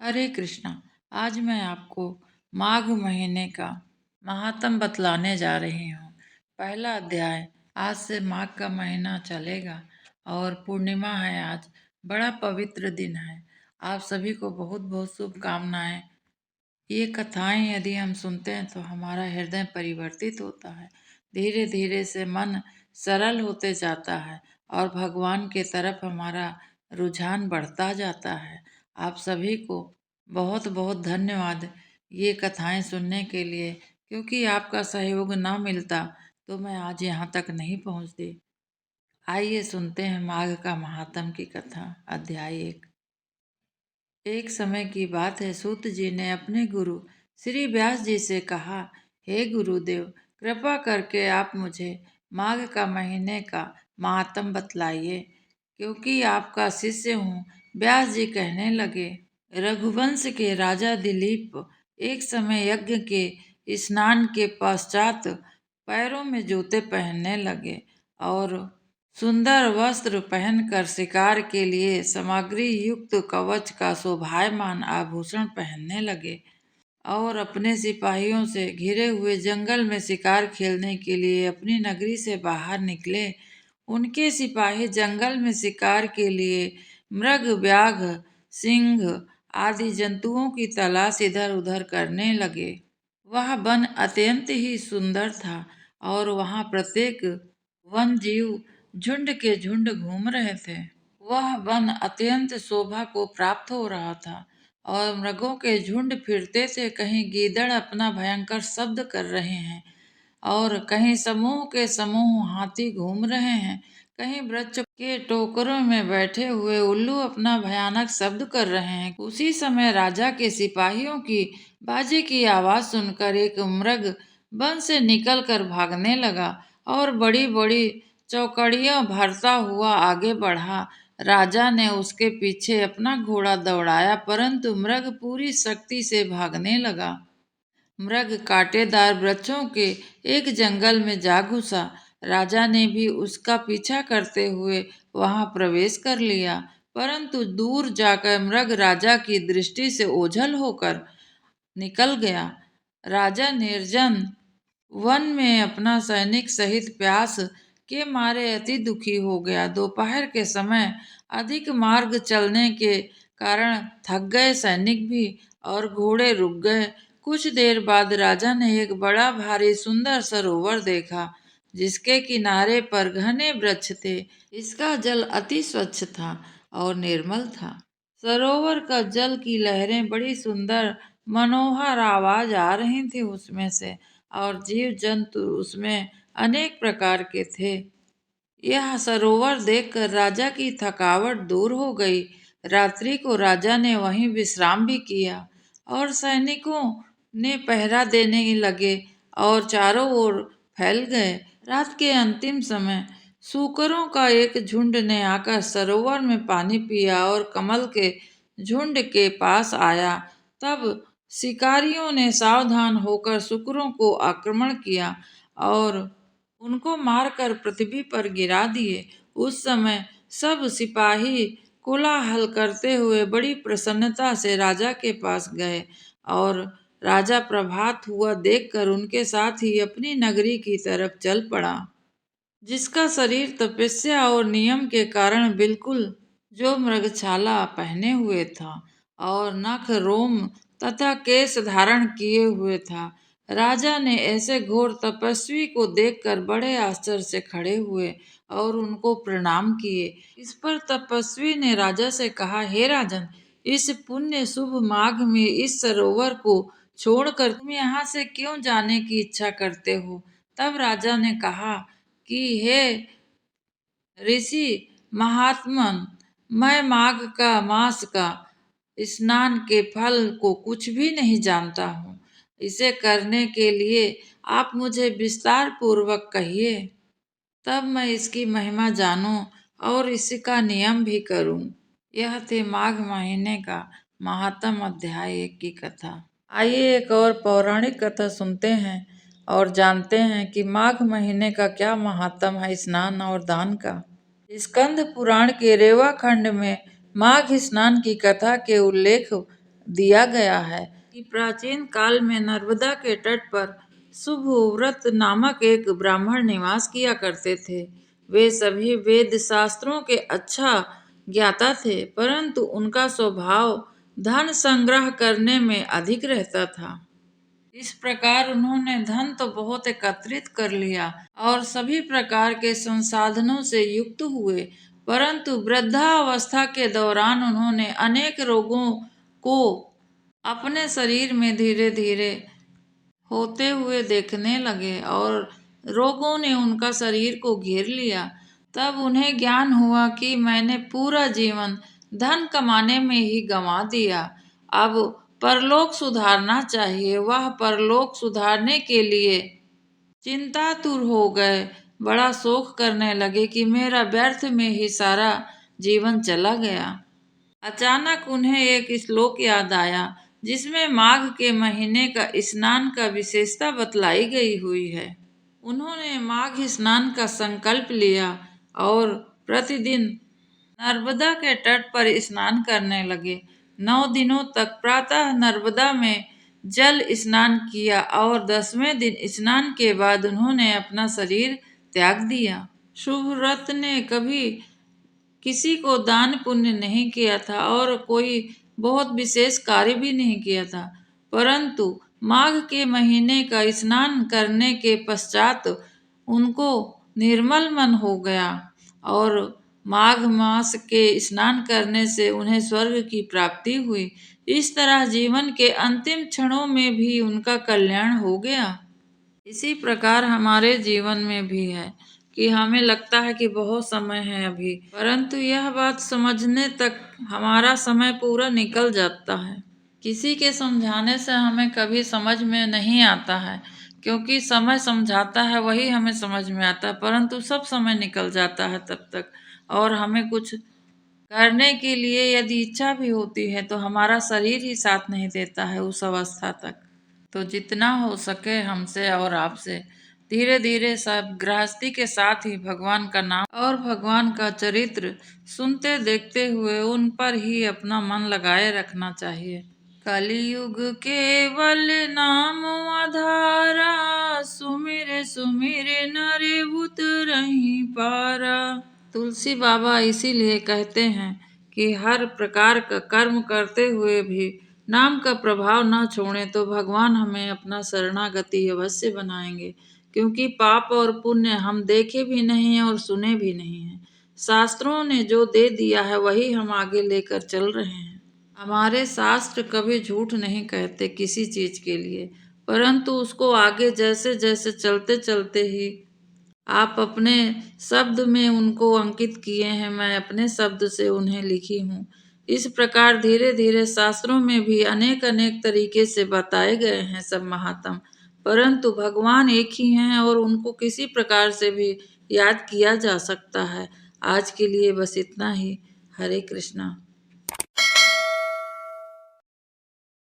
हरे कृष्णा। आज मैं आपको माघ महीने का महात्म बतलाने जा रही हूँ। पहला अध्याय। आज से माघ का महीना चलेगा और पूर्णिमा है आज। बड़ा पवित्र दिन है। आप सभी को बहुत बहुत शुभकामनाएं। ये कथाएं यदि हम सुनते हैं तो हमारा हृदय परिवर्तित होता है। धीरे धीरे से मन सरल होते जाता है और भगवान के तरफ हमारा रुझान बढ़ता जाता है। आप सभी को बहुत बहुत धन्यवाद ये कथाएं सुनने के लिए, क्योंकि आपका सहयोग ना मिलता तो मैं आज यहाँ तक नहीं पहुँचती। आइए सुनते हैं माघ का महात्म की कथा। अध्याय 1। एक समय की बात है, सूत जी ने अपने गुरु श्री व्यास जी से कहा, हे गुरुदेव, कृपा करके आप मुझे माघ का महीने का महात्म बतलाइए, क्योंकि आपका शिष्य हूँ। व्यास जी कहने लगे, रघुवंश के राजा दिलीप एक समय यज्ञ के स्नान के पश्चात पैरों में जूते पहनने लगे और सुंदर वस्त्र पहनकर शिकार के लिए सामग्री युक्त कवच का शोभायमान आभूषण पहनने लगे और अपने सिपाहियों से घिरे हुए जंगल में शिकार खेलने के लिए अपनी नगरी से बाहर निकले। उनके सिपाही जंगल में शिकार के लिए मृग, व्याघ्र, सिंह आदि जंतुओं की तलाश इधर उधर करने लगे। वह वन अत्यंत ही सुंदर था और वहां प्रत्येक वन जीव झुंड के झुंड घूम रहे थे। वह वन अत्यंत शोभा को प्राप्त हो रहा था और मृगों के झुंड फिरते थे। कहीं गीदड़ अपना भयंकर शब्द कर रहे हैं और कहीं समूह के समूह हाथी घूम रहे हैं। कहीं वृक्ष के टोकरों में बैठे हुए उल्लू अपना भयानक शब्द कर रहे हैं। उसी समय राजा के सिपाहियों की बाजे की आवाज सुनकर एक मृग वन से निकलकर भागने लगा और बड़ी बड़ी चौकड़ियां भरता हुआ आगे बढ़ा। राजा ने उसके पीछे अपना घोड़ा दौड़ाया, परंतु मृग पूरी शक्ति से भागने लगा। मृग कांटेदार वृक्षों के एक जंगल में जा घुसा। राजा ने भी उसका पीछा करते हुए वहां प्रवेश कर लिया, परंतु दूर जाकर मृग राजा की दृष्टि से ओझल होकर निकल गया। राजा निर्जन वन में अपना सैनिक सहित प्यास के मारे अति दुखी हो गया। दोपहर के समय अधिक मार्ग चलने के कारण थक गए सैनिक भी और घोड़े रुक गए। कुछ देर बाद राजा ने एक बड़ा भारी सुंदर सरोवर देखा, जिसके किनारे पर घने वृक्ष थे। इसका जल अति स्वच्छ था और निर्मल था। सरोवर का जल की लहरें बड़ी सुंदर मनोहर आवाज आ रही थी उसमें से, और जीव जंतु उसमें अनेक प्रकार के थे। यह सरोवर देखकर राजा की थकावट दूर हो गई। रात्रि को राजा ने वहीं विश्राम भी किया और सैनिकों ने पहरा देने लगे और चारों ओर फैल गए। रात के अंतिम समय सूकरों का एक झुंड ने आकर सरोवर में पानी पिया और कमल के झुंड के पास आया। तब शिकारियों ने सावधान होकर सूकरों को आक्रमण किया और उनको मारकर पृथ्वी पर गिरा दिए। उस समय सब सिपाही कोलाहल करते हुए बड़ी प्रसन्नता से राजा के पास गए और राजा प्रभात हुआ देखकर उनके साथ ही अपनी नगरी की तरफ चल पड़ा, जिसका शरीर तपस्या और नियम के कारण बिल्कुल जो मृगछाला पहने हुए था और नख, रोम तथा केश धारण किए हुए था। राजा ने ऐसे घोर तपस्वी को देखकर बड़े आश्चर्य से खड़े हुए और उनको प्रणाम किए। इस पर तपस्वी ने राजा से कहा, हे राजन, इस पुण्य शुभ माघ में इस सरोवर को छोड़कर तुम यहाँ से क्यों जाने की इच्छा करते हो? तब राजा ने कहा कि हे ऋषि महात्मन, मैं माघ का मास का स्नान के फल को कुछ भी नहीं जानता हूँ। इसे करने के लिए आप मुझे विस्तार पूर्वक कहिए, तब मैं इसकी महिमा जानूं और इसका नियम भी करूं। यह थे माघ महीने का महात्म अध्याय 1 की कथा। आइए एक और पौराणिक कथा सुनते हैं और जानते हैं कि माघ महीने का क्या महात्म है स्नान और दान का। स्कंद पुराण के रेवा खंड में माघ स्नान की कथा के उल्लेख दिया गया है कि प्राचीन काल में नर्मदा के तट पर शुभव्रत नामक एक ब्राह्मण निवास किया करते थे। वे सभी वेद शास्त्रों के अच्छा ज्ञाता थे, परंतु उनका स्वभाव धन संग्रह करने में अधिक रहता था। इस प्रकार उन्होंने धन तो बहुत एकत्रित कर लिया और सभी प्रकार के संसाधनों से युक्त हुए, परंतु वृद्धावस्था के दौरान उन्होंने अनेक रोगों को अपने शरीर में धीरे धीरे होते हुए देखने लगे और रोगों ने उनका शरीर को घेर लिया। तब उन्हें ज्ञान हुआ कि मैंने पूरा जीवन धन कमाने में ही गंवा दिया, अब परलोक सुधारना चाहिए। वह परलोक सुधारने के लिए चिंतातुर हो गए, बड़ा शोक करने लगे कि मेरा व्यर्थ में ही सारा जीवन चला गया। अचानक उन्हें एक श्लोक याद आया जिसमें माघ के महीने का स्नान का विशेषता बतलाई गई हुई है। उन्होंने माघ स्नान का संकल्प लिया और प्रतिदिन नर्मदा के तट पर स्नान करने लगे। 9 दिनों तक प्रातः नर्मदा में जल स्नान किया और 10वें दिन स्नान के बाद उन्होंने अपना शरीर त्याग दिया। शुभव्रत ने कभी किसी को दान पुण्य नहीं किया था और कोई बहुत विशेष कार्य भी नहीं किया था, परंतु माघ के महीने का स्नान करने के पश्चात उनको निर्मल मन हो गया और माघ मास के स्नान करने से उन्हें स्वर्ग की प्राप्ति हुई। इस तरह जीवन के अंतिम क्षणों में भी उनका कल्याण हो गया। इसी प्रकार हमारे जीवन में भी है कि हमें लगता है कि बहुत समय है अभी, परंतु यह बात समझने तक हमारा समय पूरा निकल जाता है। किसी के समझाने से हमें कभी समझ में नहीं आता है, क्योंकि समय समझाता है वही हमें समझ में आता है, परंतु सब समय निकल जाता है तब तक। और हमें कुछ करने के लिए यदि इच्छा भी होती है तो हमारा शरीर ही साथ नहीं देता है उस अवस्था तक। तो जितना हो सके हमसे और आपसे धीरे धीरे सब गृहस्थी के साथ ही भगवान का नाम और भगवान का चरित्र सुनते देखते हुए उन पर ही अपना मन लगाए रखना चाहिए। कलियुग केवल नाम आधारा, सुमिर सुमिर नर उतरहि पारा। तुलसी बाबा इसीलिए कहते हैं कि हर प्रकार का कर्म करते हुए भी नाम का प्रभाव न छोड़ें, तो भगवान हमें अपना शरणागति अवश्य बनाएंगे। क्योंकि पाप और पुण्य हम देखे भी नहीं हैं और सुने भी नहीं हैं। शास्त्रों ने जो दे दिया है वही हम आगे लेकर चल रहे हैं। हमारे शास्त्र कभी झूठ नहीं कहते किसी चीज के लिए, परंतु उसको आगे जैसे जैसे चलते चलते ही आप अपने शब्द में उनको अंकित किए हैं, मैं अपने शब्द से उन्हें लिखी हूँ। इस प्रकार धीरे धीरे शास्त्रों में भी अनेक अनेक तरीके से बताए गए हैं सब महात्म, परंतु भगवान एक ही हैं और उनको किसी प्रकार से भी याद किया जा सकता है। आज के लिए बस इतना ही। हरे कृष्णा।